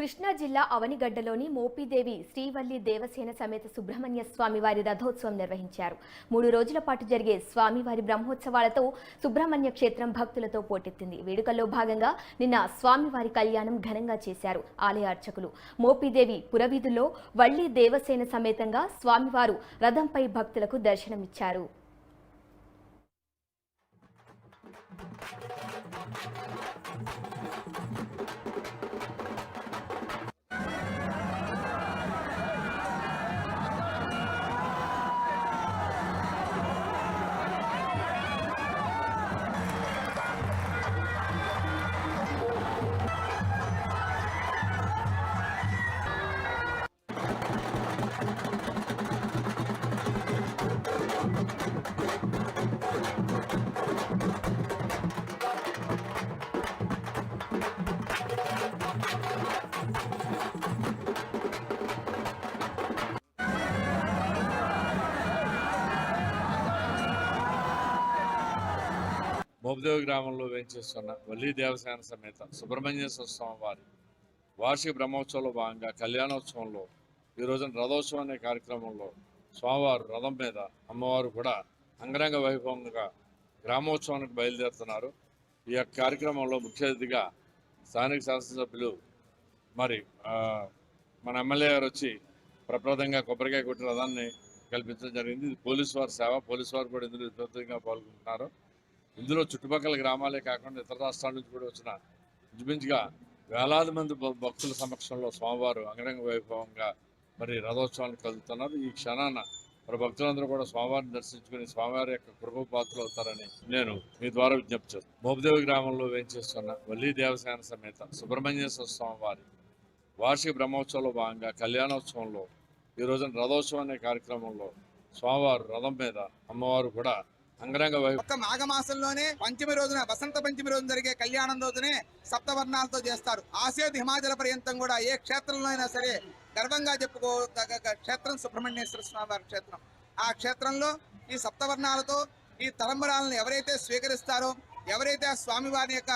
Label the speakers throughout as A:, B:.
A: కృష్ణా జిల్లా అవనిగడ్డలోని మోపిదేవి శ్రీవల్లి దేవసేన సమేత సుబ్రహ్మణ్య స్వామివారి రథోత్సవం నిర్వహించారు. 3 రోజుల పాటు జరిగే స్వామివారి బ్రహ్మోత్సవాలతో సుబ్రహ్మణ్య క్షేత్రం భక్తులతో పోటెత్తింది. వేడుకల్లో భాగంగా నిన్న స్వామివారి కళ్యాణం ఘనంగా చేశారు ఆలయ అర్చకులు. మోపిదేవి పురవీధుల్లో వల్లి దేవసేన సమేతంగా స్వామివారు రథంపై భక్తులకు దర్శనమిచ్చారు.
B: మోపిదేవి గ్రామంలో వేంచేస్తున్న వల్లి దేవసేన సమేత సుబ్రహ్మణ్యేశ్వర స్వామి వారి వార్షిక బ్రహ్మోత్సవంలో భాగంగా కళ్యాణోత్సవంలో ఈ రోజున రథోత్సవం అనే కార్యక్రమంలో స్వామివారు రథం మీద అమ్మవారు కూడా అంగరంగ వైభవంగా గ్రామోత్సవానికి బయలుదేరుతున్నారు. ఈ యొక్క కార్యక్రమంలో ముఖ్య అతిథిగా స్థానిక శాసనసభ్యులు మన ఎమ్మెల్యే గారు వచ్చి ప్రప్రదంగా కొబ్బరికాయ కొట్టి రథాన్ని కల్పించడం జరిగింది. ఇది పోలీసు వారి సేవ. పోలీసు వారు కూడా ఇందులో విస్తృతంగా పాల్గొంటున్నారు. ఇందులో చుట్టుపక్కల గ్రామాలే కాకుండా ఇతర రాష్ట్రాల నుంచి కూడా వచ్చిన ఇంచుమించుగా వేలాది మంది భక్తుల సమక్షంలో స్వామివారు అంగరంగ వైభవంగా రథోత్సవానికి కలుగుతున్నారు. ఈ క్షణాన భక్తులందరూ కూడా స్వామివారిని దర్శించుకుని స్వామివారి యొక్క కృప పాత్రలు అవుతారని నేను మీ ద్వారా విజ్ఞప్తి చేస్తాను. మోపిదేవి గ్రామంలో వేంచేస్తున్న వల్లి దేవసేన సమేత సుబ్రహ్మణ్యేశ్వర స్వామి వారి వార్షిక బ్రహ్మోత్సవంలో భాగంగా కళ్యాణోత్సవంలో ఈ రోజున రథోత్సవం అనే కార్యక్రమంలో స్వామివారు రథం మీద అమ్మవారు కూడా అంగరంగ
C: ఒక్క మాఘమాసంలోనే పంచమి రోజున వసంత పంచమి రోజున జరిగే కళ్యాణం రోజునే సప్తవర్ణాలతో చేస్తారు. ఆసేతు హిమాచల పర్యంతం కూడా ఏ క్షేత్రంలో అయినా సరే గర్వంగా చెప్పుకోదగ్గ క్షేత్రం సుబ్రహ్మణ్యేశ్వర స్వామి వారి క్షేత్రం. ఆ క్షేత్రంలో ఈ సప్తవర్ణాలతో ఈ తలంబరాలను ఎవరైతే స్వీకరిస్తారో, ఎవరైతే ఆ స్వామివారి యొక్క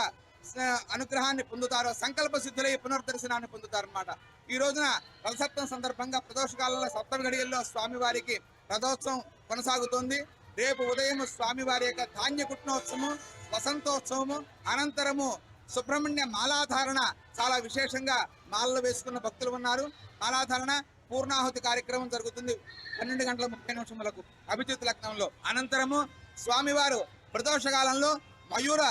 C: అనుగ్రహాన్ని పొందుతారో సంకల్ప సిద్ధులై పునర్దర్శనాన్ని పొందుతారన్నమాట. ఈ రోజున రథసప్తం సందర్భంగా ప్రదోషకాలంలో సప్తమి గడియల్లో స్వామివారికి రథోత్సవం కొనసాగుతోంది. రేపు ఉదయం స్వామివారి యొక్క ధాన్యకుట్నోత్సవము, వసంతోత్సవము, అనంతరము సుబ్రహ్మణ్య మాలాధారణ చాలా విశేషంగా మాలలు వేసుకున్న భక్తులు ఉన్నారు. మాలాధారణ పూర్ణాహుతి కార్యక్రమం జరుగుతుంది 12:30 అభిజిత్ లగ్నంలో. అనంతరము స్వామివారు ప్రదోషకాలంలో మయూర